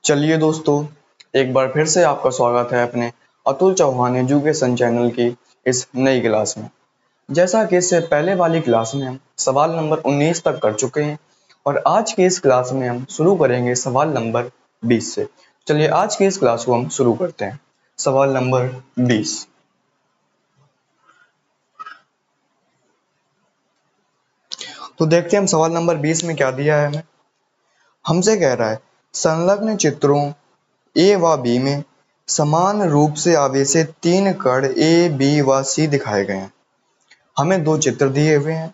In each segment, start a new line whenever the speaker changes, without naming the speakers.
चलिए दोस्तों, एक बार फिर से आपका स्वागत है अपने अतुल चौहान एजुकेशन चैनल की इस नई क्लास में। जैसा कि इससे पहले वाली क्लास में हम सवाल नंबर 19 तक कर चुके हैं और आज की इस क्लास में हम शुरू करेंगे सवाल नंबर 20 से। चलिए आज की इस क्लास को हम शुरू करते हैं। सवाल नंबर 20। तो देखते हैं हम सवाल नंबर 20 में क्या दिया है हमें। हमसे कह रहा है संलग्न चित्रों ए व बी में समान रूप से आवेशित तीन कण ए बी व सी दिखाए गए हैं। हमें दो चित्र दिए हुए हैं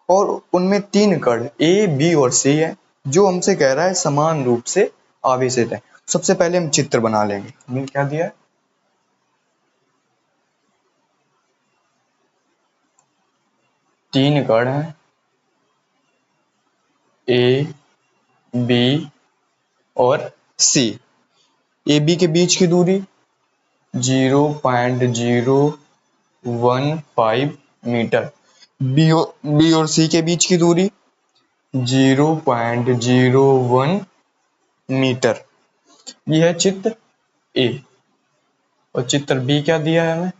और उनमें तीन कण ए बी और सी है जो हमसे कह रहा है समान रूप से आवेशित है। सबसे पहले हम चित्र बना लेंगे। हमें क्या दिया है, तीन कण हैं ए बी और सी। ए बी के बीच की दूरी 0.015 मीटर, बी और सी के बीच की दूरी 0.01 मीटर। यह है चित्र ए। और चित्र बी क्या दिया है हमें,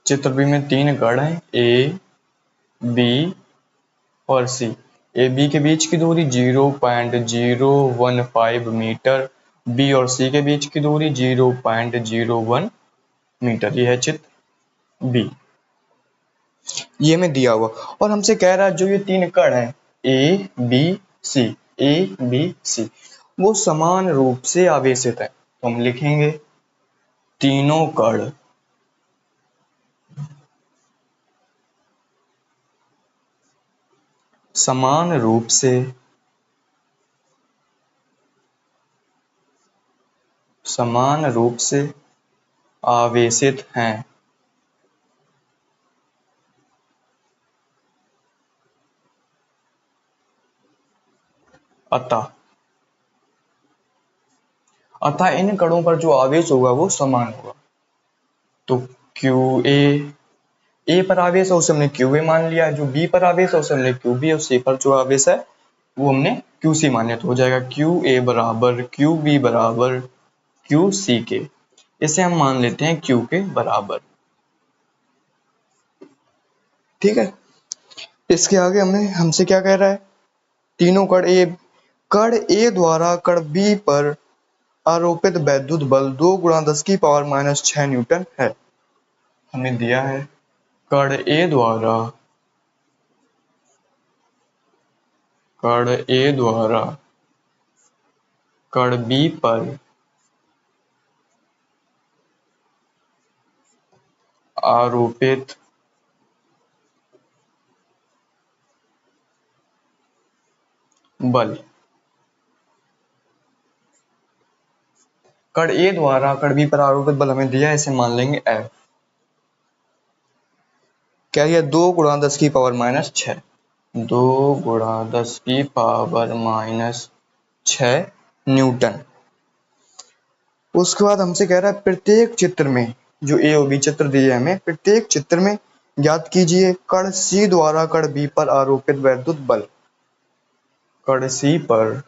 चित्र बी में तीन कण हैं ए बी और सी। ए बी के बीच की दूरी 0.015 मीटर, बी और सी के बीच की दूरी 0.01 मीटर। यह है चित्र बी। ये हमें दिया हुआ और हमसे कह रहा है जो ये तीन कण हैं A B C, A B C, वो समान रूप से आवेशित है। तो हम लिखेंगे तीनों कण समान रूप से आवेशित हैं। अतः इन कणों पर जो आवेश होगा वो समान होगा। तो क्यू ए पर आवेश है उसे हमने क्यू ए मान लिया, जो बी पर आवेश है उसे हमने क्यू बी, और सी पर जो आवेश है वो हमने क्यू सी मान लिया। तो हो जाएगा क्यू ए बराबर क्यू बी बराबर क्यू सी के। इसे हम मान लेते हैं क्यू के बराबर। ठीक है, इसके आगे हमसे क्या कह रहा है, तीनों कण ए द्वारा कण बी पर आरोपित वैद्युत बल 2 गुणा 10 की पावर माइनस 6 न्यूटन है। हमें दिया है कण ए द्वारा कण बी पर आरोपित बल। कण ए द्वारा कण बी पर आरोपित बल हमें दिया है, इसे मान लेंगे F। क्या यह 2 गुणा 10 की पावर माइनस 6, 2 गुणा 10 की पावर माइनस 6 न्यूटन। उसके बाद हमसे कह रहा है प्रत्येक चित्र में, जो ए और बी चित्र दिए हमें, प्रत्येक चित्र में ज्ञात कीजिए कण सी द्वारा कण बी पर आरोपित वैद्युत बल। कण सी पर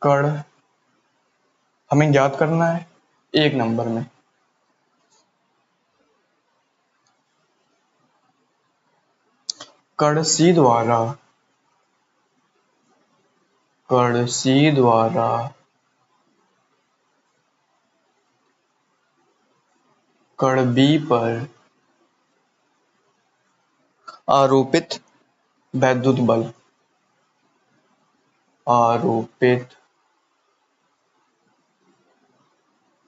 कण हमें ज्ञात करना है एक नंबर में। कण सी द्वारा कण बी पर आरोपित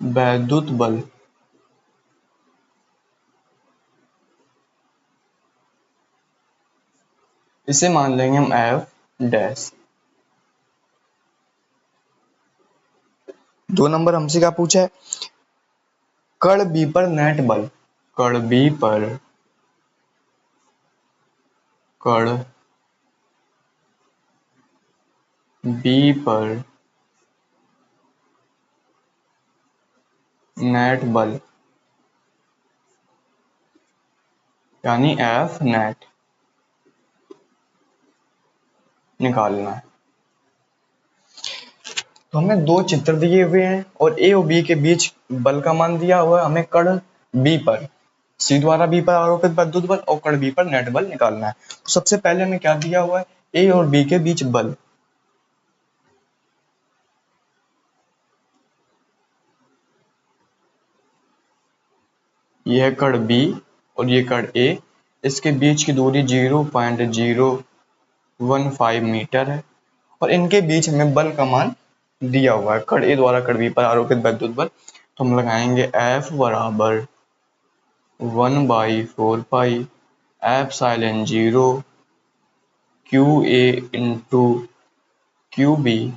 वैद्युत बल इसे मान लेंगे हम F डैश। 2 नंबर हमसे क्या पूछा है, कण बी पर नेट बल। कण बी पर नेट बल यानी एफ नेट निकालना है। तो हमें दो चित्र दिए हुए हैं और ए और बी के बीच बल का मान दिया हुआ है। हमें कण बी पर सी द्वारा बी पर आरोपित विद्युत बल और कण बी पर नेट बल निकालना है। तो सबसे पहले हमें क्या दिया हुआ है, ए और बी के बीच बल। यह कण बी और ये कण ए, इसके बीच की दूरी 0.015 मीटर है और इनके बीच हमें बल का मान दिया हुआ है, कण ए द्वारा कण बी पर आरोपित विद्युत बल। तो हम लगाएंगे F बराबर 1/4 epsilon 0 QA into QB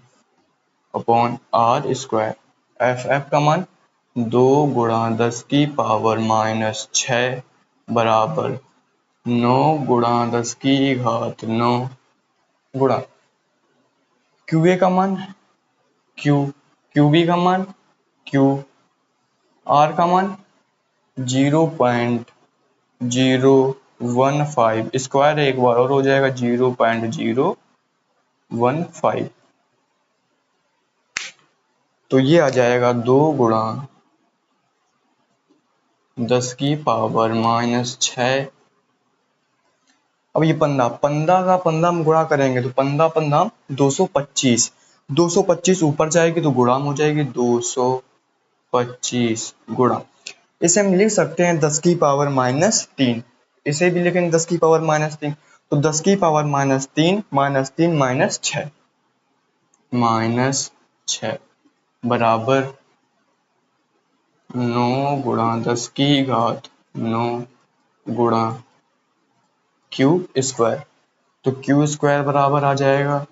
upon R square. F का मान 2 गुणा 10 की पावर -6 बराबर 9 गुणा 10 की घात 9 गुणा QA का मान Q, QB का मान Q, R का मान 0.015 स्क्वायर एक बार और हो जाएगा 0.015। तो ये आ जाएगा 2 गुणा 10 की पावर -6। अब ये पंद्रह पंद्रह का पंद्रह हम गुणा करेंगे तो पंद्रह पंद्रह 225, 225 ऊपर जाएगी तो गुणाम हो जाएगी 225 गुणा। इसे हम लिख सकते हैं 10 की पावर -3, इसे भी लिखेंगे 10 की पावर -3। तो 10 की पावर -3 -3 -6 बराबर 9 गुणा 10 की घात 9 गुणा क्यू स्क्वायर। तो क्यू स्क्वायर बराबर आ जाएगा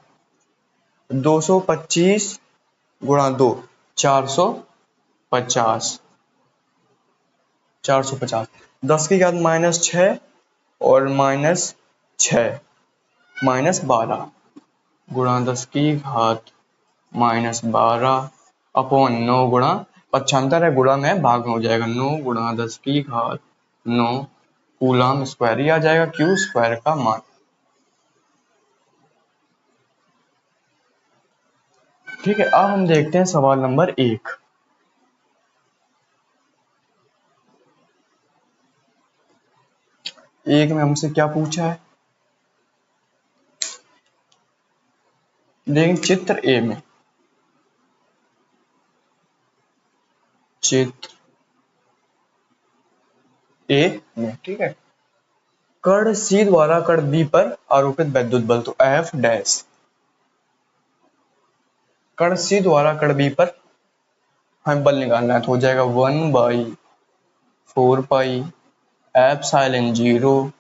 225 गुणा 2 450, 450 10 की घात -6 और -6 -12 गुणा 10 की घात -12 अपॉन 9 गुणा 75 है, गुणा में भाग में हो जाएगा 9 गुणा 10 की घात 9 कूलम स्क्वायर। ये आ जाएगा क्यू स्क्वायर का मान। ठीक है, अब हम देखते हैं सवाल नंबर 1। एक में हमसे क्या पूछा है, देखें चित्र ए में, चित्र ए में ठीक है, कण सी द्वारा कण बी पर आरोपित विद्युत बल। तो एफ डैश कण सी द्वारा कण बी पर हमें बल निकालना है तो हो जाएगा 1/4 एप्सिलॉन 0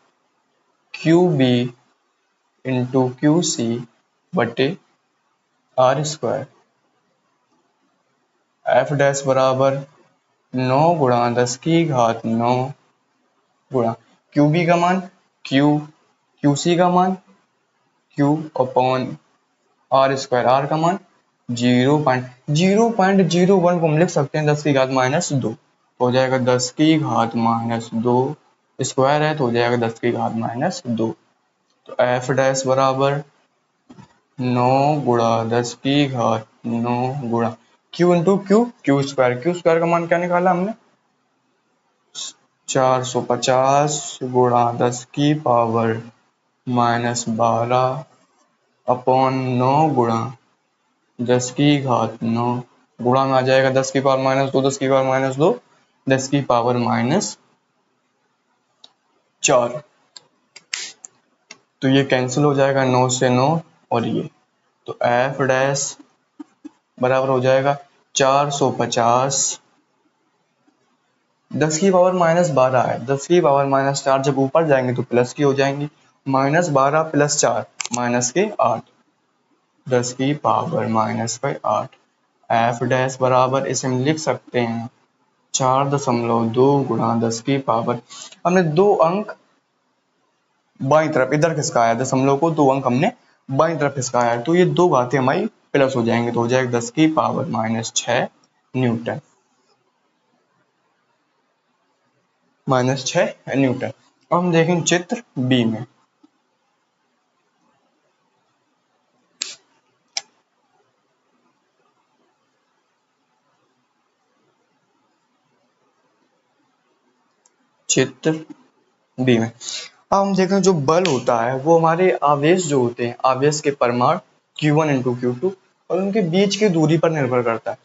QB इंटू QC बटे R स्क्वायर। F डैश बराबर 9 गुणा 10 की घात 9 गुणा QB का मान Q, QC का मान Q upon R square, R का मान 0.001 को हम लिख सकते हैं 10 की घात -2, तो हो जाएगा 10 की घात -2 स्क्वायर है तो हो जाएगा 10 की घात -2। तो F डैश बराबर 9 गुणा 10 की घात 9 गुणा Q into Q square. Q square का मान क्या निकाला हमने 450 गुणा 10 की पावर -12 अपॉन 9 गुणा 10 की घात 9 गुणा में आ जाएगा 10 की पावर -2, 10 की पावर -2 10 की पावर -4। तो ये कैंसिल हो जाएगा 9 से 9 और ये, तो F डैश बराबर हो जाएगा 450, 10 की पावर -12 है, 10 की पावर -4 जब ऊपर जाएंगे तो प्लस की हो जाएंगी, -12 + 4 -8, 10 की पावर -8। F डैश बराबर इसे हम लिख सकते हैं 4.2 गुणा 10 की पावर, हमने दो अंक बाई तरफ इधर खिसकाया, दशमलव को दो अंक हमने बाईं तरफ इसका है, तो ये दो घातें हमारी प्लस हो जाएंगे, तो हो जाएगा 10 की power minus 6 Newton, minus 6 Newton. अब हम देखें चित्र बी में। चित्र बी में अब हम देखें जो बल होता है वो हमारे आवेश जो होते हैं, आवेश के परमाणु Q1 इंटू Q2 और उनके बीच की दूरी पर निर्भर करता है।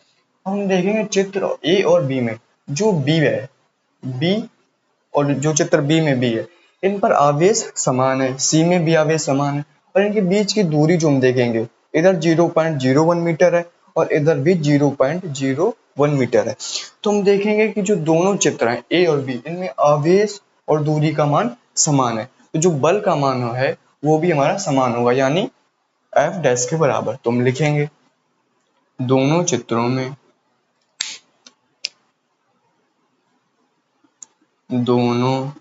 हम देखेंगे चित्र ए और बी में, जो बी है, बी और जो चित्र बी में बी है, इन पर आवेश समान है, सी में भी आवेश समान है, और इनके बीच की दूरी जो हम देखेंगे, इधर 0.01 मीटर है और इधर भी 0.01 मीटर है। तो हम देखेंगे कि जो दोनों चित्र हैं ए और बी, इनमें आवेश और दूरी का मान समान है, तो जो बल का मान है वो भी हमारा समान होगा, यानी F डैश के बराबर। तो हम लिखेंगे दोनों चित्रों में, दोनों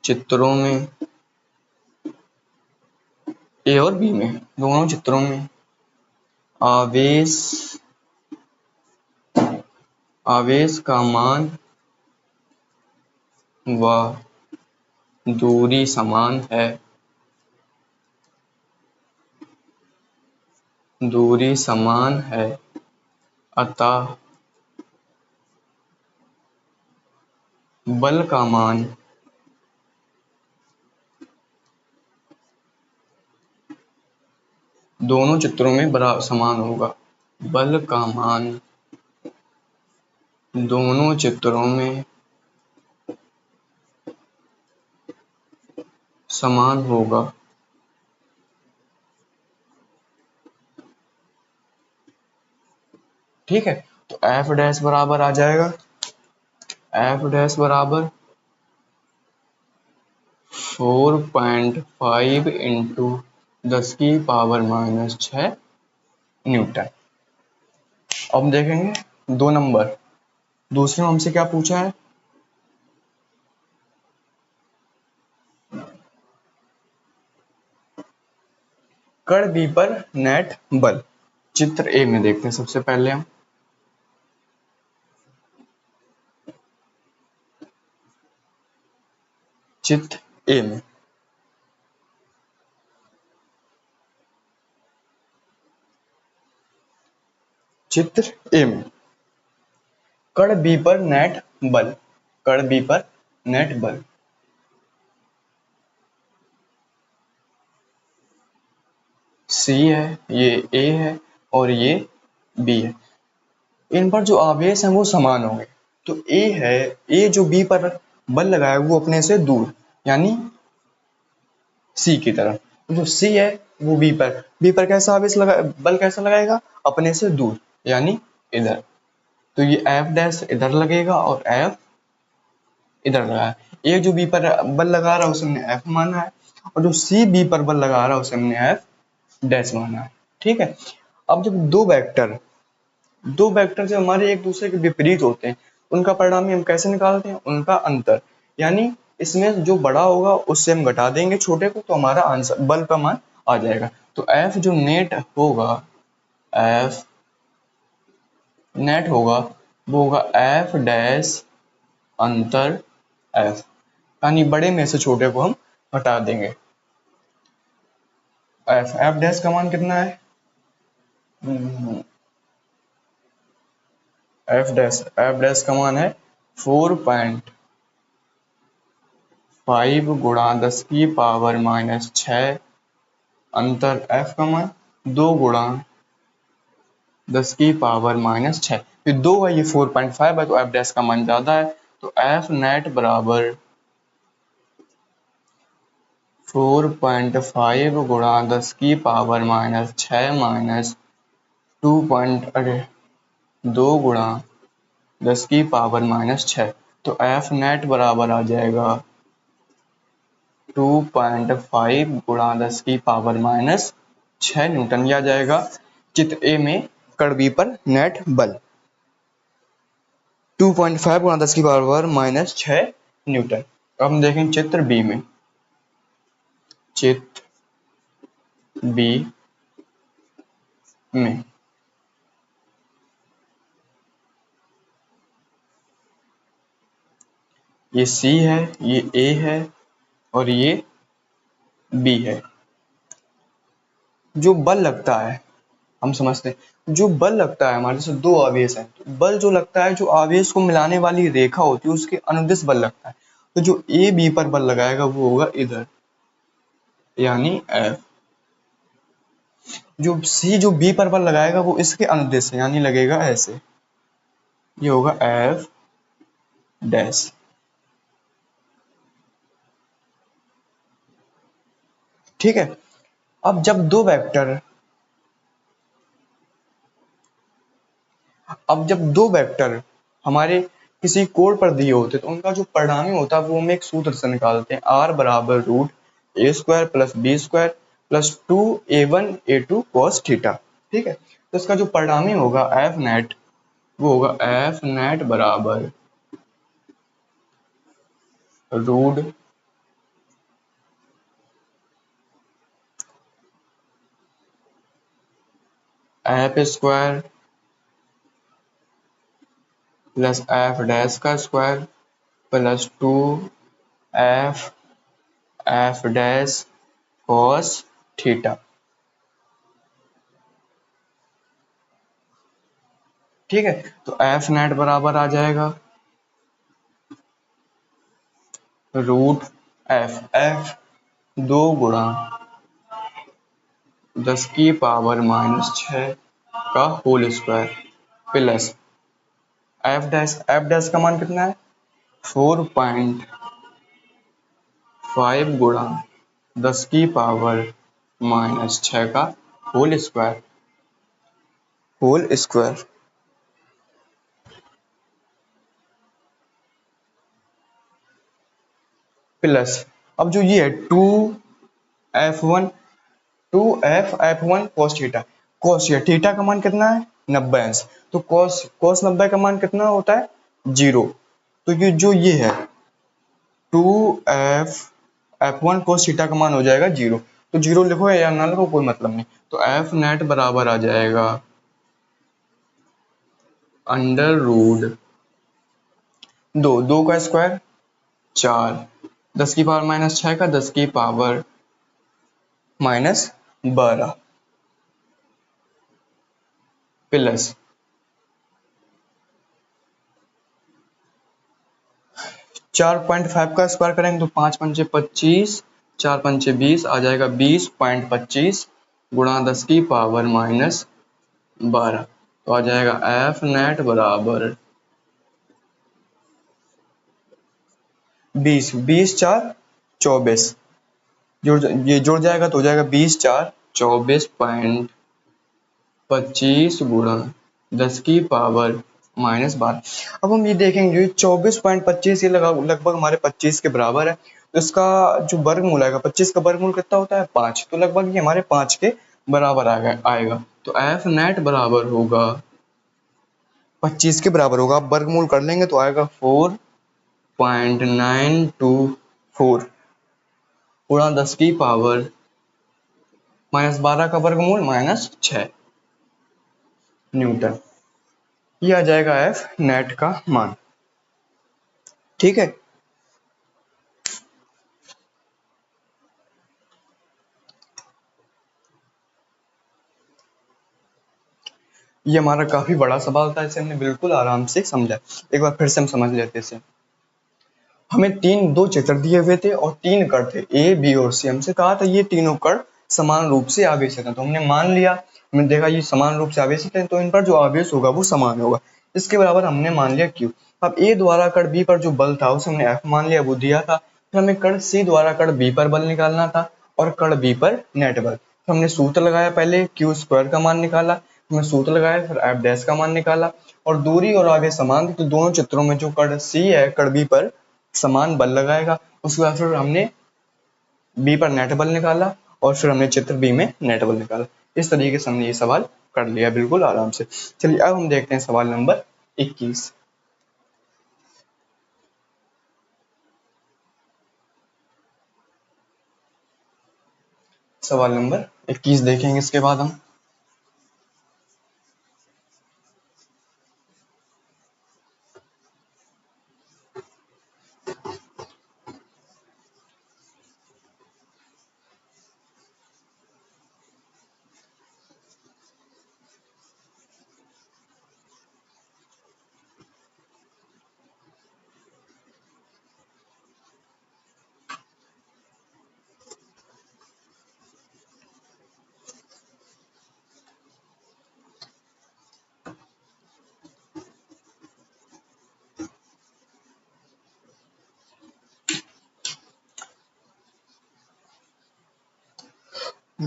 चित्रों में ए और बी में, दोनों चित्रों में आवेश आवेश का मान व दूरी समान है, दूरी समान है, अतः बल का मान दोनों चित्रों में बराबर समान होगा। बल का मान दोनों चित्रों में समान होगा। ठीक है, तो F डैश बराबर आ जाएगा, F डैश बराबर 4.5 इंटू 10 की पावर माइनस 6 न्यूटन। अब हम देखेंगे 2 नंबर, दूसरे में हमसे क्या पूछा है, कण बी पर नेट बल। चित्र ए में देखते हैं सबसे पहले हम, चित्र ए में चित्र ए में कण बी पर नेट बल, कण बी पर नेट बल C है, ये A है और ये B है। इन पर जो आवेश हैं वो समान होंगे, तो A है, A जो B पर बल लगाया वो अपने से दूर, यानी C की तरफ, जो C है वो B पर कैसा आवेश लगा, बल कैसा लगाएगा, अपने से दूर, यानी इधर। तो ये F डैश इधर लगेगा और F इधर लगा। A जो B पर बल लगा रहा है उसे हमने F माना है, और जो C B पर बल लगा रहा है उसे हमने F डैश माना है। ठीक है, अब जब दो वेक्टर जब हमारे एक दूसरे के विपरीत होते हैं, उनका परिणामी हम कैसे निकालते हैं, उनका अंतर, यानी इसमें जो बड़ा होगा उससे हम घटा देंगे छोटे को, तो हमारा आंसर बल का मान आ जाएगा। तो F जो नेट होगा, F नेट होगा वो होगा F डैश अंतर F, यानी बड़े में से छोटे को हम हटा देंगे। F डैश का मान कितना है, F डैश का मान है 4.5 गुणा 10 की पावर माइनस 6 अंतर F का मान 2 गुणा 10 की पावर माइनस 6, फिर 2 है, ये 4.5 है, तो F डैश का मान ज्यादा है, तो F नेट बराबर 4.5 गुणा 10 की पावर माइनस 6 माइनस 2 गुणा 10 की पावर माइनस 6, तो F नेट बराबर आ जाएगा 2.5 गुणा 10 की पावर माइनस 6 न्यूटन। यह आ जाएगा चित्र ए में कण बी पर नेट बल 2.5 गुणा 10 की पावर माइनस 6 न्यूटन। अब हम देखें चित्र बी में, चित्र बी में ये सी है, ये ए है और ये बी है। जो बल लगता है, हम समझते हैं जो बल लगता है हमारे से दो आवेश हैं, तो बल जो लगता है, जो आवेश को मिलाने वाली रेखा होती है उसके अनुदिश बल लगता है। तो जो ए बी पर बल लगाएगा वो होगा इधर, यानी एफ। जो सी जो बी पर बल लगाएगा वो इसके अनुदिश है, यानी लगेगा ऐसे, ये होगा एफ डैश। ठीक है। अब जब दो वेक्टर हमारे किसी कोण पर दिए होते तो उनका जो परिणामी होता है वो हम एक सूत्र से निकालते हैं, आर बराबर root A square plus B square plus 2a1 a2 cos theta. ठीक है। तो इसका जो परिणामी होगा एफ नेट, वो होगा एफ नेट बराबर root F square plus F dash का square plus 2 F dash cos theta. ठीक है। तो एफ नेट बराबर आ जाएगा रूट एफ दो गुणा 10⁻⁻6 का whole square plus F dash का मान कितना है 4.5 गुणा 10⁻⁻6 का होल स्क्वायर प्लस, अब जो ये है 2f1 cos थीटा, थीटा का मान कितना है 90°। तो cos 90 का मान कितना होता है 0। तो ये है 2f1 cos थीटा का मान हो जाएगा 0। तो 0 लिखो या ना लिखो कोई मतलब नहीं। तो एफ नेट बराबर आ जाएगा अंडर रूट दो का स्क्वायर 4, 10⁻⁻6 का 10⁻⁻12 प्लस 4.5 का स्क्वायर करेंगे तो 5 पंचे 25, 4 पंचे 20 आ जाएगा 20.25 गुणा 10⁻⁻12। तो आ जाएगा एफ नेट बराबर 20, 20×4 = 24, ये जुड़ जाएगा तो हो जाएगा 20×4 = 24.25 गुणा 10⁻⁻12। अब हम ये देखेंगे 24.25 ये लगभग हमारे 25 के बराबर है। तो इसका जो वर्गमूल आएगा, 25 का वर्गमूल कितना होता है 5, तो लगभग ये हमारे 5 के बराबर आएगा। तो एफ नेट बराबर होगा 25 के बराबर होगा। आप वर्गमूल कर लेंगे तो आएगा 4.924 गुणा 10⁻⁻12 का वर्गमूल -6 न्यूटन। ये आ जाएगा एफ नेट का मान। ठीक है। ये हमारा काफी बड़ा सवाल था, इसे हमने बिल्कुल आराम से समझा। एक बार फिर से हम समझ लेते इसे। हमें दो चित्र दिए हुए थे और 3 कण थे ए बी और सी। हमसे कहा था ये तीनों कण समान रूप से आवेशित हैं, तो हमने मान लिया, हमने देखा ये समान रूप से आवेशित हैं तो इन पर जो आवेश होगा वो समान होगा। इसके बराबर हमने मान लिया क्यू। अब ए द्वारा कण बी पर जो बल था उसे हमने एफ मान लिया, वो दिया था। फिर हमें कण सी द्वारा कण बी पर बल निकालना था और कण बी पर नेट बल। तो हमने सूत्र लगाया, पहले क्यू स्क्वायर का मान निकाला, हमने सूत्र लगाया, फिर एफ डैश का मान निकाला और दूरी और आगे समान थी तो दोनों चित्रों में जो कण सी है कण बी पर समान बल लगाएगा। उसके बाद फिर हमने बी पर नेट बल निकाला और फिर हमने चित्र बी में नेट बल निकाला। इस तरीके से हमने ये सवाल कर लिया बिल्कुल आराम से। चलिए अब हम देखते हैं सवाल नंबर 21। सवाल नंबर 21 देखेंगे इसके बाद हम।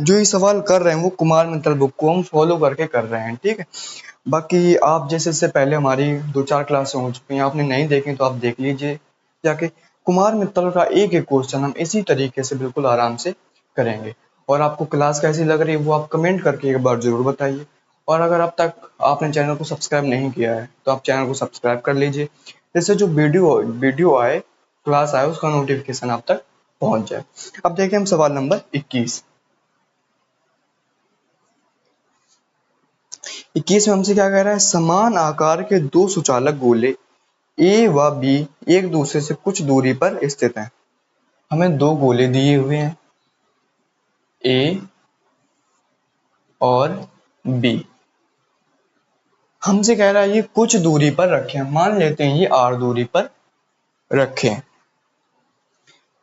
जो ये सवाल कर रहे हैं वो कुमार मित्तल बुक को हम फॉलो करके कर रहे हैं, ठीक है। बाकी आप जैसे इससे पहले हमारी 2-4 क्लासें हो चुकी हैं, आपने नहीं देखी तो आप देख लीजिए जाके। कुमार मित्तल का एक एक क्वेश्चन हम इसी तरीके से बिल्कुल आराम से करेंगे। और आपको क्लास कैसी लग रही है वो आप कमेंट करके एक बार जरूर बताइए। और अगर अब तक आपने चैनल को सब्सक्राइब नहीं किया है तो आप चैनल को सब्सक्राइब कर लीजिए, जिससे जो वीडियो आए, क्लास आए, उसका नोटिफिकेशन आप तक पहुंच जाए। अब देखिए हम सवाल नंबर 21। 21 में हमसे क्या कह रहा है, समान आकार के दो सुचालक गोले ए व बी एक दूसरे से कुछ दूरी पर स्थित हैं। हमें दो गोले दिए हुए हैं, ए और बी। हमसे कह रहा है ये कुछ दूरी पर रखें, मान लेते हैं ये आर दूरी पर रखें,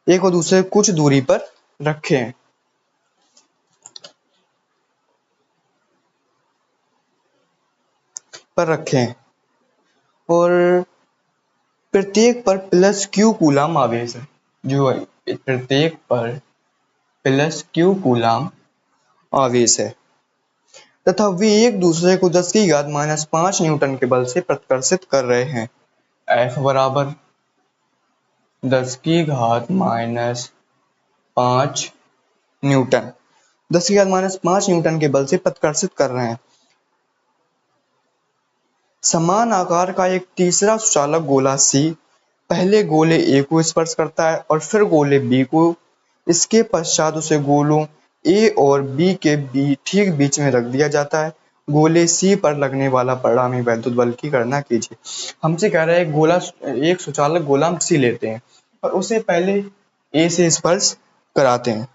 एक और दूसरे कुछ दूरी पर रखें। और प्रत्येक पर प्लस क्यू कूलाम आवेश है, जो प्रत्येक पर प्लस क्यू कूलाम आवेश है तथा वे एक दूसरे को 10⁻⁻5 न्यूटन के बल से प्रतिकर्षित कर रहे हैं। F बराबर 10⁻⁻5 न्यूटन, 10⁻⁻5 न्यूटन के बल से प्रतिकर्षित कर रहे हैं। समान आकार का एक तीसरा सुचालक गोला C पहले गोले A को स्पर्श करता है और फिर गोले B को। इसके पश्चात उसे गोलों A और B के ठीक बीच में रख दिया जाता है। गोले C पर लगने वाला परिणामी वैद्युत बल की गणना कीजिए। हमसे कह रहा है एक सुचालक गोला हम C लेते हैं और उसे पहले A से स्पर्श कराते हैं।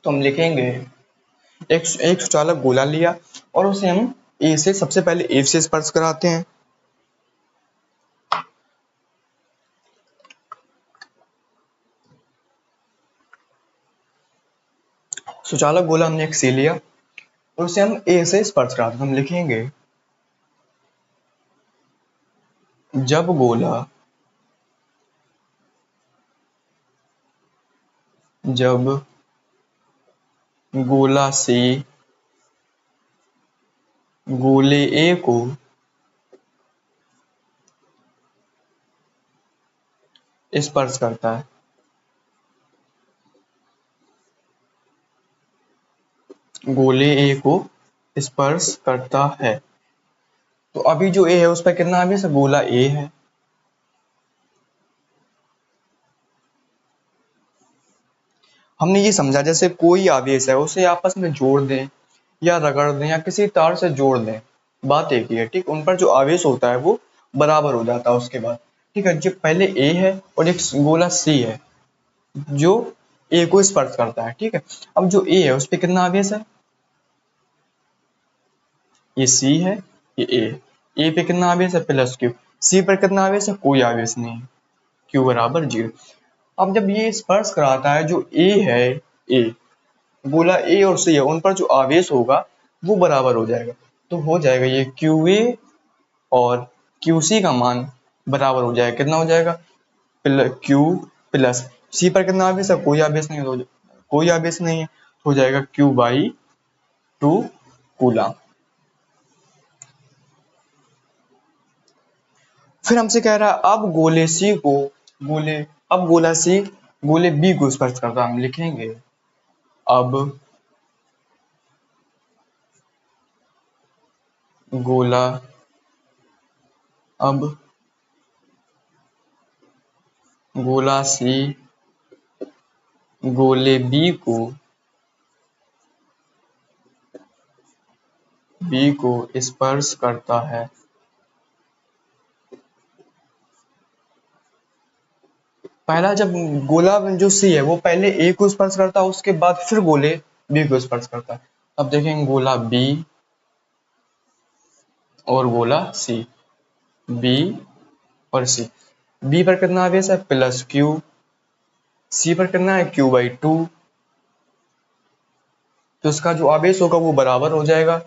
तो हम लिखेंगे एक सुचालक गोला लिया और उसे हम ए से सबसे पहले ए से स्पर्श कराते हैं। सुचालक गोला हमने एक सी लिया और उसे हम ए से स्पर्श कराते हैं। हम लिखेंगे जब गोला सी गोले ए को स्पर्श करता है, गोले ए को स्पर्श करता है, तो अभी जो ए है उस पर कितना आवेश है, गोला ए है। हमने ये समझा जैसे कोई आवेश है उसे आपस में जोड़ दें या रगड़ दें या किसी तार से जोड़ दें, बात एक ही है, ठीक। उन पर जो आवेश होता है वो बराबर हो जाता है उसके बाद, ठीक है। जो पहले ए है और एक गोला सी है जो ए को स्पर्श करता है, ठीक है। अब जो ए है उस पर कितना आवेश है, ये सी है, ये ए पे कितना आवेश है, प्लस क्यू। सी पर कितना आवेश है, कोई आवेश नहीं, क्यू बराबर 0। अब जब ये स्पर्श कराता है, जो ए है, ए गोला ए और सी है, उन पर जो आवेश होगा वो बराबर हो जाएगा। तो हो जाएगा ये क्यू ए और क्यू सी का मान बराबर हो जाएगा, कितना हो जाएगा, क्यू प्लस सी पर कितना आवेश है, कोई आवेश नहीं, कोई आवेश नहीं है, हो जाएगा Q/2 कूलम। फिर हमसे कह रहा है अब गोला सी गोले बी को स्पर्श करता है। हम लिखेंगे अब गोला सी गोले बी को बी को स्पर्श करता है। पहला जब गोला जो सी है वो पहले ए को स्पर्श करता है, उसके बाद फिर गोले बी को स्पर्श करता है। अब देखेंगे गोला बी और गोला सी, बी और सी। बी पर कितना आवेश है +q, सी पर कितना है q/2। तो इसका जो आवेश होगा वो बराबर हो जाएगा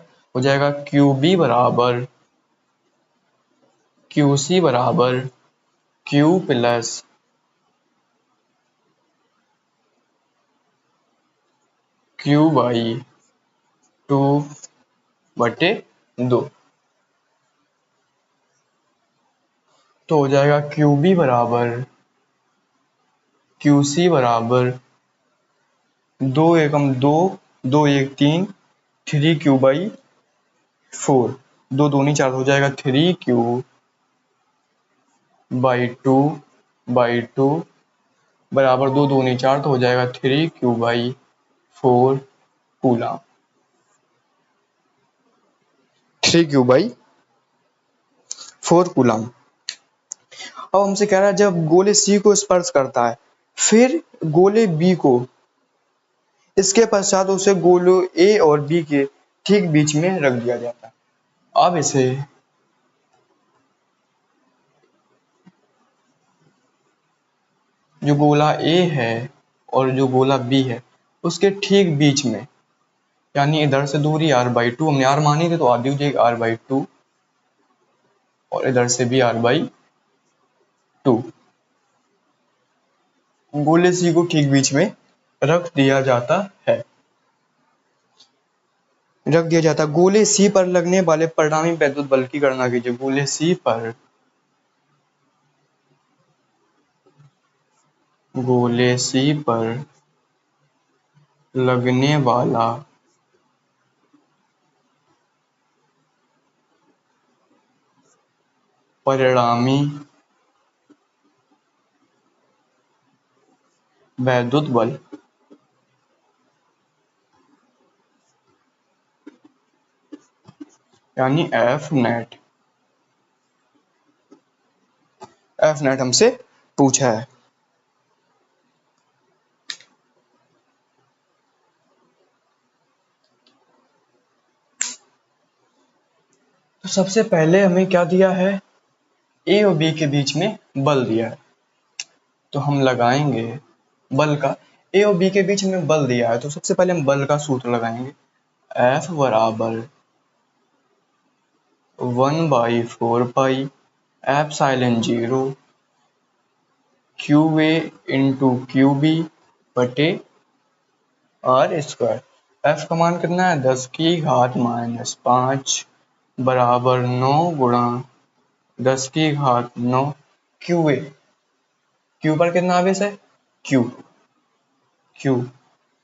qb बराबर qc बराबर q प्लस q/2/2। तो हो जाएगा qb बराबर qc बराबर 2 एकम 2, 2 1 3, 3q/4, 2 दूनी 4 हो जाएगा 3q/2/2 बराबर 2 दूनी 4 तो हो जाएगा 3q/4 कूलम। 3q/4 coulomb. अब हमसे कह रहा है जब गोले सी को स्पर्श करता है फिर गोले बी को, इसके पश्चात उसे गोलों ए और बी के ठीक बीच में रख दिया जाता है। अब इसे जो गोला ए है और जो गोला बी है उसके ठीक बीच में, यानी इधर से दूरी r/2 हमने r मानी थी तो आधी हो जाएगी r/2 और इधर से भी r/2, गोले सी को ठीक बीच में रख दिया जाता है। गोले सी पर लगने वाले परिणामी वैद्युत बल की गणना कीजिए। गोले सी पर लगने वाला परिणामी वैद्युत बल यानी एफ नेट हमसे पूछा है। तो सबसे पहले हमें क्या दिया है, ए और बी के बीच में बल दिया है, तो हम लगाएंगे बल का। ए और बी के बीच में बल दिया है तो सबसे पहले हम बल का सूत्र लगाएंगे। F बराबर 1/4 pi epsilon 0 QA into QB बटे r²। F का मान कितना है 10⁻⁻5 बराबर 9 गुणा 10⁻9 QA। Q पर कितना आवेश है Q,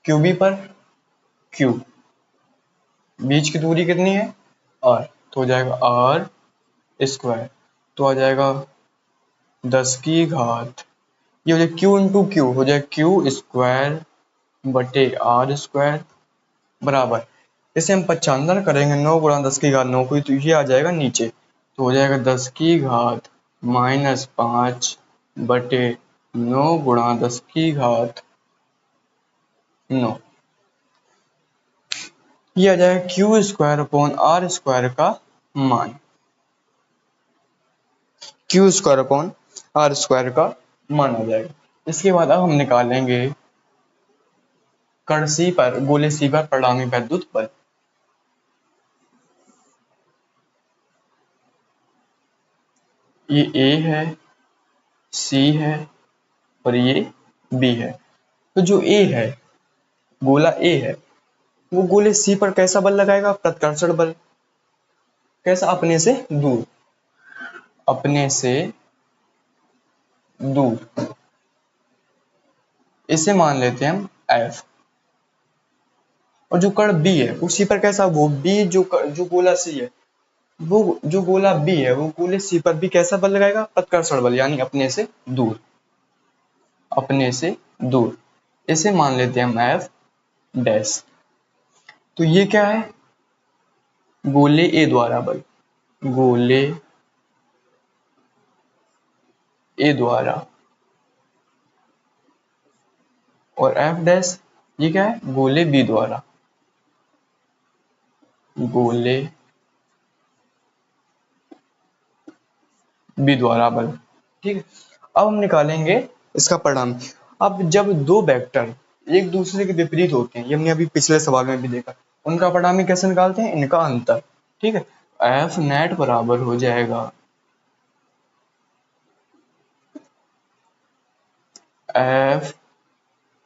QB पर Q, बीच की दूरी कितनी है r, तो हो जाएगा r²। तो आ जाएगा 10 की घात, ये हो जाएगा Q इंटू Q, हो जाएगा Q² बटे r² बराबर, इसे हम 95 करेंगे 9 गुणा 10 की घात 9 को, तो ये आ जाएगा नीचे, तो हो जाएगा 10 की घात -5 बटे 9 गुणा 10 की घात 9। ये आ जाएगा Q²/r² का मान, Q²/r² का मान आ जाएगा। इसके बाद अब हम निकालेंगे कण सी पर, गोले सी पर परिणामी वैद्युत बल। ये A है, C है और ये B है। तो जो A है, गोला A है, वो गोले C पर कैसा बल लगाएगा, प्रतिकर्षण बल। कैसा, अपने से दूर, इसे मान लेते हैं हम F। और जो कण B है उसी पर कैसा, वो B जो गोला C है, वो जो गोला B है वो गोले C पर भी कैसा बल लगाएगा, प्रतिकर्षण बल, यानी अपने से दूर। इसे मान लेते हैं हम F डैश। तो ये क्या है, गोले ए द्वारा बल, गोले ए द्वारा, और एफ डैश ये क्या है, गोले बी द्वारा, गोले बी द्वारा बल। ठीक है, अब हम निकालेंगे इसका परिणाम। अब जब दो वेक्टर एक दूसरे के विपरीत होते हैं, ये हमने अभी पिछले सवाल में भी देखा, उनका परिणाम ही कैसे निकालते हैं, इनका अंतर। ठीक है, एफ नेट बराबर हो जाएगा एफ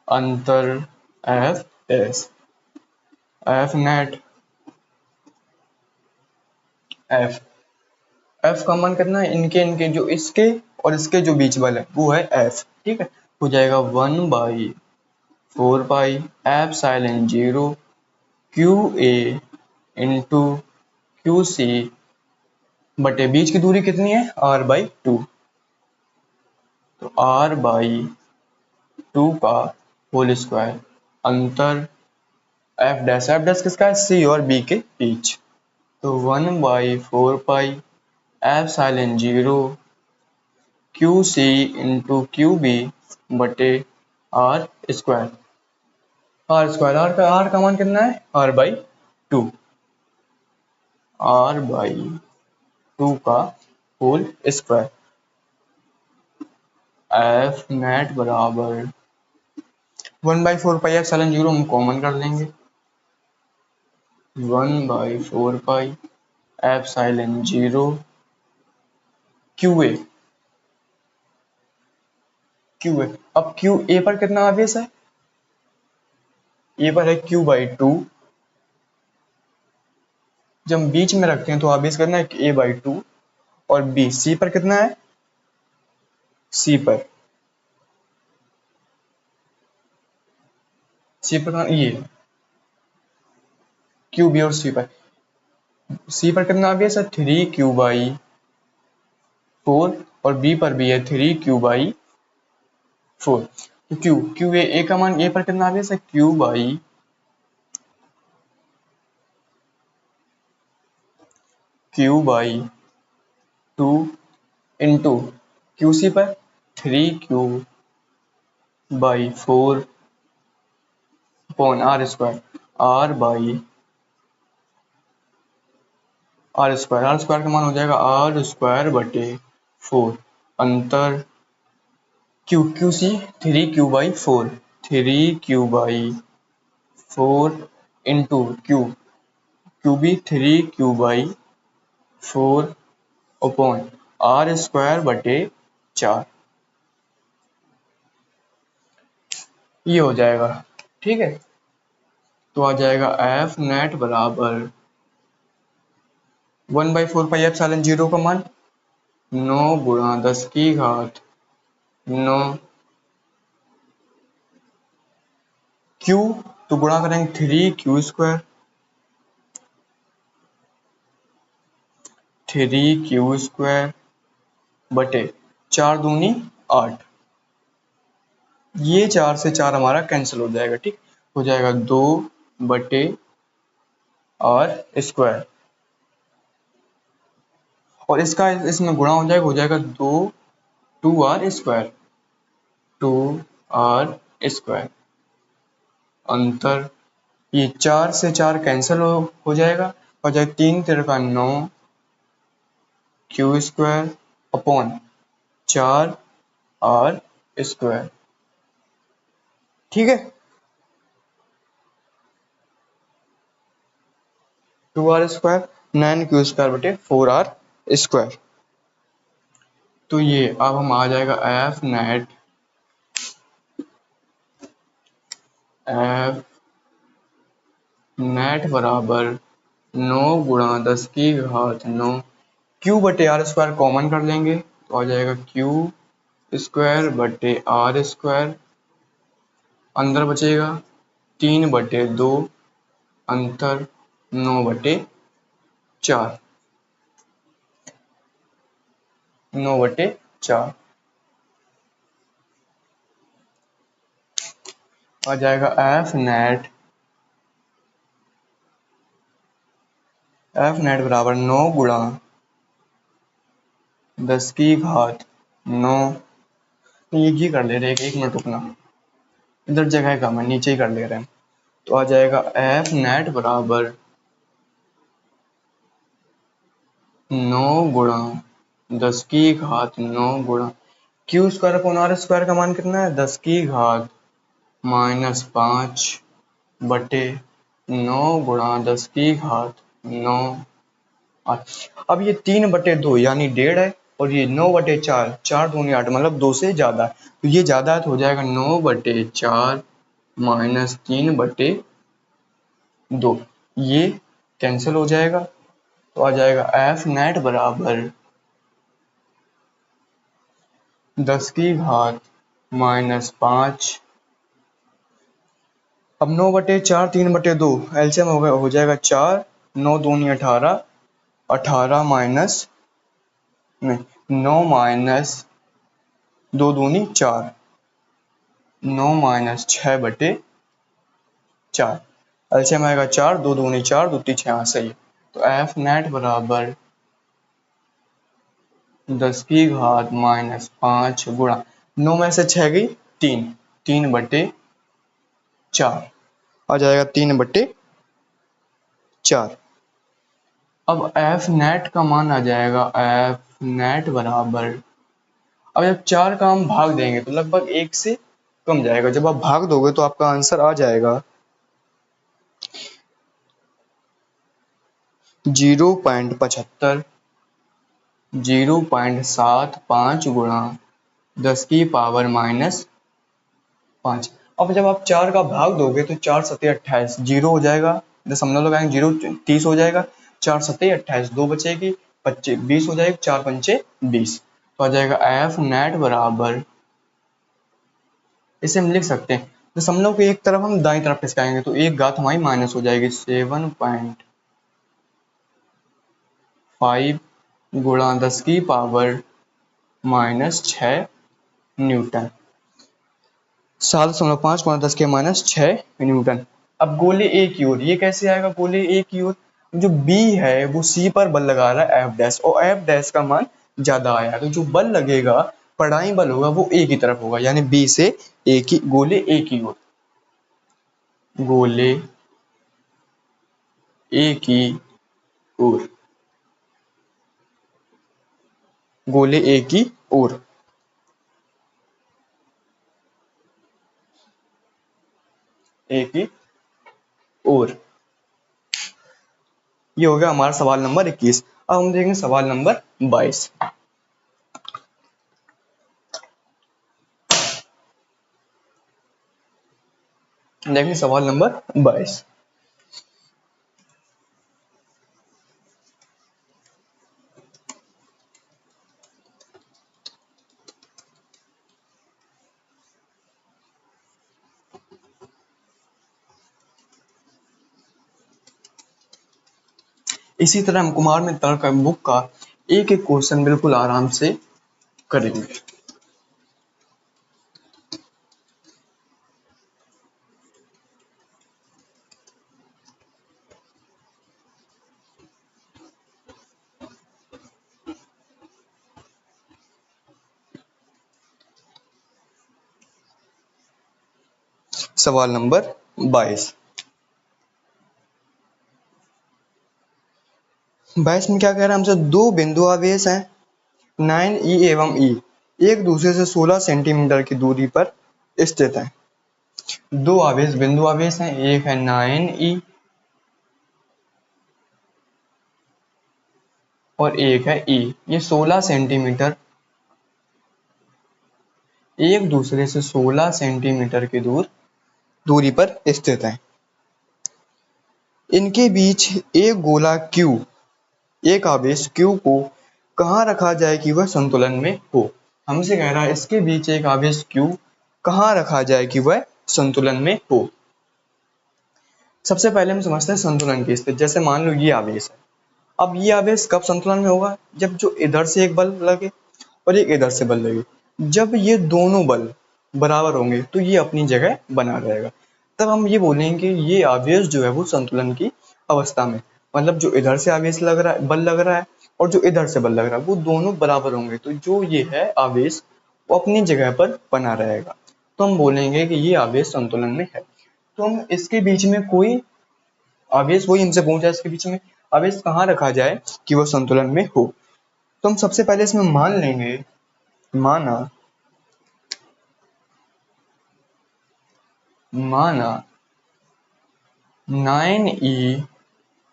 अंतर F dash, F net, F F का मान कितना है, इनके इनके जो इसके और इसके जो बीच वाला है वो है एफ। ठीक है, हो जाएगा 1/4 pi epsilon 0 Q A into Q C बटे बीच की दूरी कितनी है, r/2, तो r/2 का होल स्क्वायर अंतर एफ डैश, एफ डैश किसका है, सी और बी के बीच, तो 1/4 pi epsilon 0 Q C into Q B बटे आर स्क्वायर, आर का मान कितना है, r/2, r/2 का होल स्क्वायर, एफ नेट बराबर 1/4 पाई एप्सिलॉन 0 हम कॉमन कर लेंगे, 1/4 पाई एप्सिलॉन 0 क्यू ए, अब क्यू ए पर कितना आवेश है, ए पर है q/2, जब हम बीच में रखते हैं तो आवेश करना है a/2, और बी सी पर कितना है, सी पर, ये क्यू बी और सी पर, सी पर कितना आवेश है 3q/4, और बी पर भी है 3q/4, तो क्यू ए का मान ए पर कितना आवेश है, q/2 इंटू क्यू सी पर 3q/4 upon R square, R square का मान हो जाएगा r² बटे 4 अंतर Q C 3q/4, 3q/4 into Q B 3q/4 upon r² बटे 4, ये हो जाएगा। ठीक है, तो आ जाएगा एफ नेट बराबर 1/4 पाई एप्सिलॉन 0 का मान 9 गुणा 10 की घात 9 क्यू, तो गुणा करेंगे 3q² 3q² बटे 4 दूनी 8, ये 4 से 4 हमारा कैंसिल हो जाएगा। ठीक, हो जाएगा 2 बटे आर स्क्वायर, और इसका इसमें गुणा हो जाएगा 2r², 2r² अंतर, ये 4 से 4 कैंसिल हो जाएगा, और जाए 3 तिरका 9 q² अपॉन 4r²। ठीक है, 2r² 9q² बटे 4r², तो ये अब हम आ जाएगा एफ नेट बराबर 9 गुणा 10 की घात 9 क्यू बटे r² कॉमन कर लेंगे, तो आ जाएगा q² बटे r², अंदर बचेगा 3/2 अंतर 9/4, 9/4 आ जाएगा एफ एफ नेट बराबर 9 गुणा 10 की घात 9। ये कर ले रहे हैं, एक मिनट रुकना, इधर जगह कम है, नीचे ही कर ले रहे हैं। तो आ जाएगा एफ नेट बराबर 9 गुणा 10 की घात 9 गुणा Q square upon R square का मान कितना है, 10 की घात -5 बटे 9 गुणा 10 की घात 9। अब ये 3/2 यानी 1.5 है, और ये 9/4, 4 दूनी 8 मतलब 2 से ज्यादा है, तो ये ज्यादा है तो हो जाएगा 9/4 माइनस 3/2, ये कैंसिल हो जाएगा। तो आ जाएगा एफ नेट बराबर 10 की घात -5। अब 9/4 3/2 एलसीएम हो जाएगा 4, 9 दूनी 18, 18 माइनस नहीं 9 माइनस 2 दूनी 4, 9 माइनस 6/4, एलसीएम आएगा 4, 2 दूनी 4, 2 तीन 6, सही है। तो एफ नेट बराबर 10 की घात -5 गुणा 9 में से 6 गई 3, 3/4 आ जाएगा 3/4। अब एफ नेट का मान आ जाएगा, एफ नेट बराबर, अब जब 4 का हम भाग देंगे तो लगभग 1 से कम जाएगा, जब आप भाग दोगे तो आपका आंसर आ जाएगा 0.75, 0.75 गुणा 10 की पावर -5। अब जब आप 4 का भाग दोगे तो 4 सत्ते 28, 0 हो जाएगा, दशमलव लगाएंगे 0 30 हो जाएगा, 4 सत्ते 28, 2 बचेगी 25, 20 हो जाएगा, 4 पंचे 20। तो आ जाएगा एफ नेट बराबर, इसे हम लिख सकते हैं दशमलव के एक तरफ हम दाईं तरफ खिसकाएंगे तो एक घात हमारी माइनस हो जाएगी, 7.5 गुणा 10 की पावर -6 न्यूटन, 7.5 गुणा 10 के -6 न्यूटन। अब गोले ए की ओर, ये कैसे आएगा गोले ए की ओर, जो बी है वो सी पर बल लगा रहा है एफ डैश, और एफ डैश का मान ज्यादा आया, तो जो बल लगेगा पढ़ाई बल होगा वो ए की तरफ होगा, यानी बी से ए की, गोले ए की ओर, गोले ए की ओर, गोले ए की ओर, ए की ओर। ये हो गया हमारा सवाल नंबर 21। अब हम देखेंगे सवाल नंबर 22। देखेंगे सवाल नंबर 22। इसी तरह हम कुमार में तर्क बुक का एक एक क्वेश्चन बिल्कुल आराम से करेंगे। सवाल नंबर 22। 22 में क्या कह रहा है हमसे, दो बिंदु आवेश हैं 9e एवं e एक दूसरे से 16 सेंटीमीटर की दूरी पर स्थित हैं। दो आवेश बिंदु आवेश हैं, एक है 9e और एक है e, ये 16 सेंटीमीटर, एक दूसरे से 16 सेंटीमीटर की दूरी पर स्थित हैं। इनके बीच एक गोला Q, एक आवेश Q को कहाँ रखा जाए कि वह संतुलन में हो। हमसे कह रहा है इसके बीच एक आवेश Q कहाँ रखा जाए कि वह संतुलन में हो। सबसे पहले हम समझते हैं संतुलन की स्थिति। जैसे मान लो ये आवेश है, अब ये आवेश कब संतुलन में होगा, जब जो इधर से एक बल लगे और एक इधर से बल लगे, जब ये दोनों बल बराबर होंगे तो ये अपनी जगह बना रहेगा, तब हम ये बोलेंगे ये आवेश जो है वो संतुलन की अवस्था में। मतलब जो इधर से आवेश लग रहा है, बल लग रहा है, और जो इधर से बल लग रहा है, वो दोनों बराबर होंगे, तो जो ये है आवेश वो अपनी जगह पर बना रहेगा, तो हम बोलेंगे कि ये आवेश संतुलन में है। तो हम इसके बीच में कोई आवेश, वही हमसे पूछा है इसके बीच में आवेश कहाँ रखा जाए कि वो संतुलन में हो। तो हम सबसे पहले इसमें मान लेंगे, माना माना 9e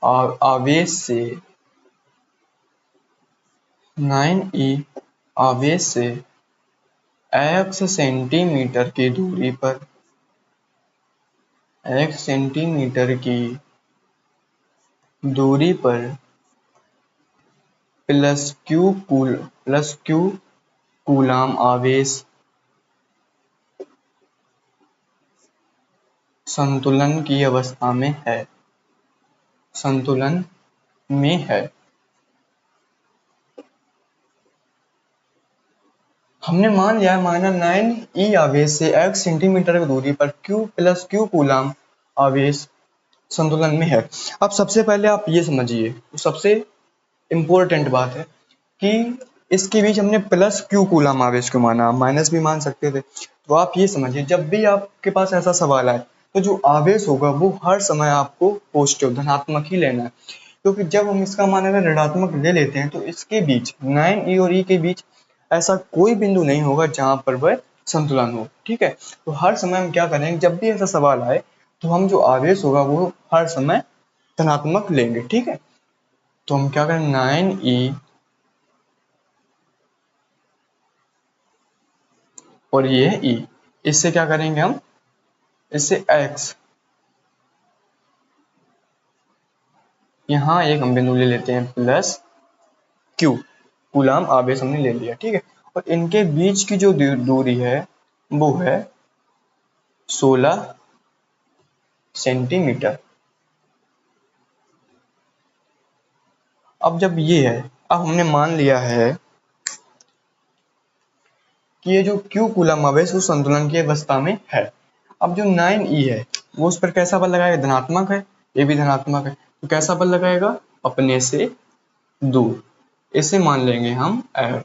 आवेश से 9e आवेश से x सेंटीमीटर की दूरी पर x सेंटीमीटर की दूरी पर प्लस क्यू कूलाम आवेश संतुलन की अवस्था में है, संतुलन में है। हमने मान लिया माना 9e आवेश से x सेंटीमीटर की दूरी पर q प्लस क्यू कूलाम आवेश संतुलन में है। अब सबसे पहले आप ये समझिए, सबसे इम्पोर्टेंट बात है कि इसके बीच हमने प्लस क्यू कूलाम आवेश को माना, माइनस भी मान सकते थे। तो आप ये समझिए, जब भी आपके पास ऐसा सवाल आए तो जो आवेश होगा वो हर समय आपको पॉजिटिव धनात्मक ही लेना है, क्योंकि जब हम इसका मान अगर ऋणात्मक ले लेते हैं तो इसके बीच 9e और e के बीच ऐसा कोई बिंदु नहीं होगा जहां पर वह संतुलन हो। ठीक है, तो हर समय हम क्या करेंगे, जब भी ऐसा सवाल आए तो हम जो आवेश होगा वो हर समय धनात्मक लेंगे। ठीक है, तो हम क्या करें, 9e और ये है e, इससे क्या करेंगे हम, इससे x, यहाँ एक हम बिंदु ले लेते हैं प्लस q कूलाम आवेश हमने ले लिया। ठीक है, और इनके बीच की जो दूरी है वो है 16 सेंटीमीटर। अब जब ये है, अब हमने मान लिया है कि ये जो q कूलम आवेश वो संतुलन की अवस्था में है। अब जो 9e है वो उस पर कैसा बल लगाएगा, धनात्मक है, ये भी धनात्मक है, तो कैसा बल लगाएगा, अपने से दूर, इसे मान लेंगे हम F।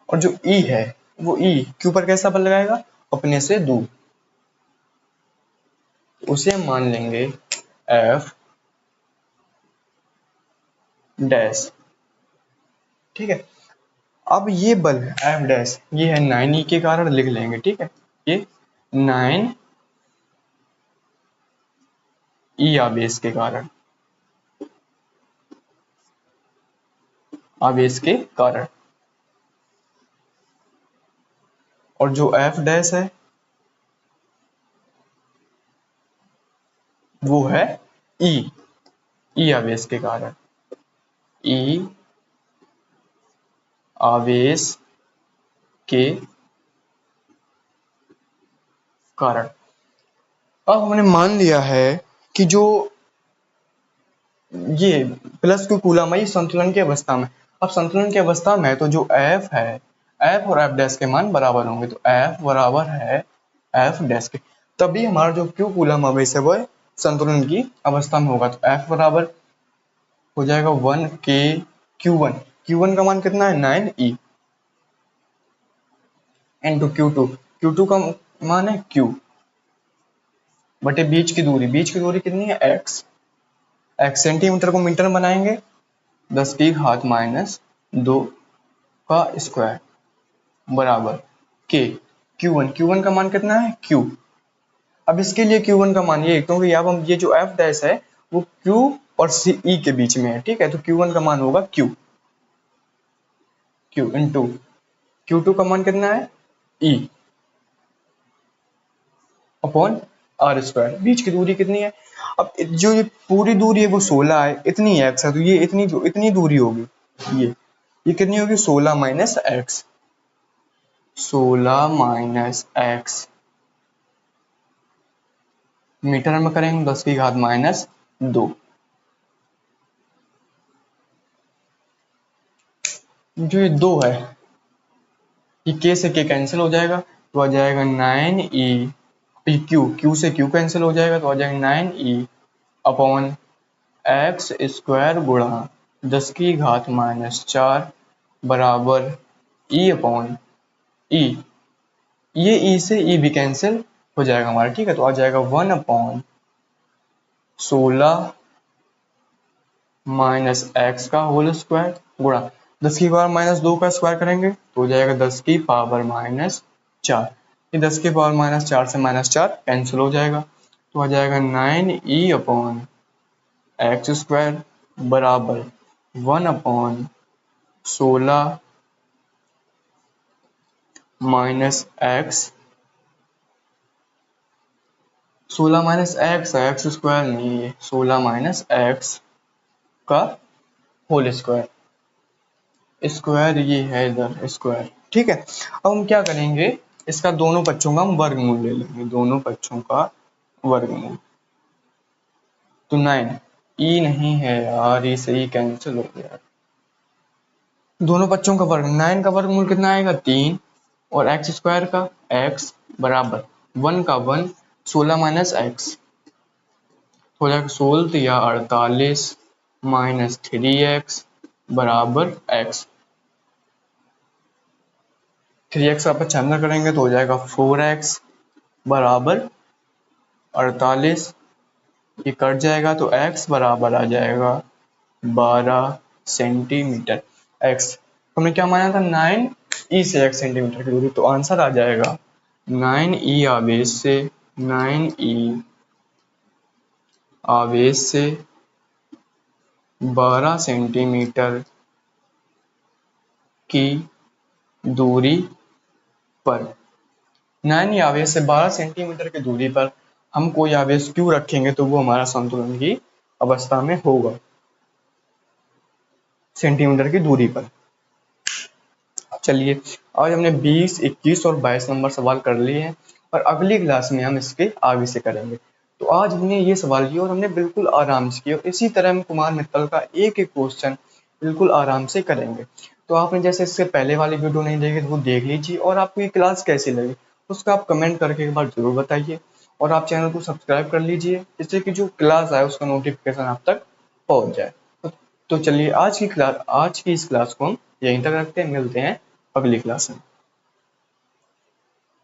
और जो E है वो E q पर कैसा बल लगाएगा, अपने से दूर, उसे हम मान लेंगे F डैश। ठीक है, अब ये बल F डैश ये है 9e के कारण लिख लेंगे। ठीक है, ये 9e आवेश के कारण, आवेश के कारण, और जो F डैश है वो है E आवेश के कारण, E आवेश के कारण। अब हमने मान लिया है कि जो ये प्लस क्यू कूलम है ये संतुलन की अवस्था में। अब संतुलन की अवस्था में है तो जो F है, F और F डैश के मान बराबर होंगे, तो F बराबर है F डैश के, तभी हमारा जो क्यू कूलम आवेश है वह संतुलन की अवस्था में होगा। तो F बराबर हो जाएगा 1k Q1, Q1 का मान कितना है 9e इंटू Q2, Q2 का मान है Q बटे बीच की दूरी, बीच की दूरी कितनी है x, x सेंटीमीटर को मीटर बनाएंगे 10 की घात -2 का स्क्वायर बराबर k Q1 का मान कितना है Q। अब इसके लिए Q1 का मान ये, क्योंकि अब हम ये जो F डैश है वो Q और E के बीच में है। ठीक है, तो Q1 का मान होगा Q इंटू Q2 का मान कितना है E अपॉन आर स्क्वायर, बीच की दूरी कितनी है। अब जो ये पूरी दूरी है वो 16 है, इतनी x है, तो ये इतनी दूरी होगी, ये कितनी होगी 16 minus X, 16 minus X metre में करेंगे 10 की घात -2। जो ये 2 है ये k से k कैंसिल हो जाएगा, तो आ जाएगा 9e, क्यू से क्यू कैंसिल हो जाएगा, तो आ जाएगा 9e अपॉन एक्स स्क्वायर गुणा 10 की घात -4 बराबर ई अपॉन ई। ये ई से ई भी कैंसिल हो जाएगा हमारा, ठीक है। तो आ जाएगा 1 अपॉन 16 माइनस एक्स का होल स्क्वायर गुणा 10 की पावर -2 का स्क्वायर करेंगे तो हो जाएगा 10 की पावर -4। ये 10 की पावर -4 से -4 कैंसिल हो जाएगा तो आ जाएगा 9e अपॉन एक्स स्क्वायर बराबर 1 upon 16 minus X, 16 minus x है, एक्स स्क्वायर नहीं है, 16 माइनस एक्स का होल स्क्वायर, स्क्वायर ये है इधर स्क्वायर, ठीक है। अब हम क्या करेंगे, इसका दोनों पक्षों का हम वर्गमूल ले लेंगे, दोनों पक्षों का वर्गमूल। तो 9 ई नहीं है यार, ये सही कैंसिल हो गया। दोनों पक्षों का वर्ग, 9 का वर्गमूल कितना आएगा 3 और एक्स स्क्वायर का एक्स बराबर 1 का 1, 16 माइनस एक्स हो जाएगा 16 या 48 माइनस 3x बराबर x। 3x का 95 करेंगे तो हो जाएगा 4x बराबर 48, ये कट जाएगा तो x बराबर आ जाएगा 12 सेंटीमीटर। x हमने क्या माना था 9e से x सेंटीमीटर की दूरी, तो आंसर आ जाएगा 9e आवेश से 9e आवेश से 12 सेंटीमीटर की दूरी पर। 9 आवेश से 12 सेंटीमीटर की दूरी पर हम कोई आवेश क्यों रखेंगे तो वो हमारा संतुलन की अवस्था में होगा सेंटीमीटर की दूरी पर। चलिए आज हमने 20, 21 और 22 नंबर सवाल कर लिए हैं और अगली क्लास में हम इसके आगे से करेंगे। तो आज हमने ये सवाल किया और हमने बिल्कुल आराम से किया, और इसी तरह हम कुमार मित्तल का एक एक क्वेश्चन बिल्कुल आराम से करेंगे। तो आपने जैसे इससे पहले वाली वीडियो नहीं देखी तो वो देख लीजिए, और आपको ये क्लास कैसी लगी उसका आप कमेंट करके एक बार जरूर बताइए, और आप चैनल को सब्सक्राइब कर लीजिए जिससे कि जो क्लास आए उसका नोटिफिकेशन आप तक पहुंच जाए। तो चलिए आज की इस क्लास को हम यहीं तक रखते हैं, मिलते हैं अगली क्लास में।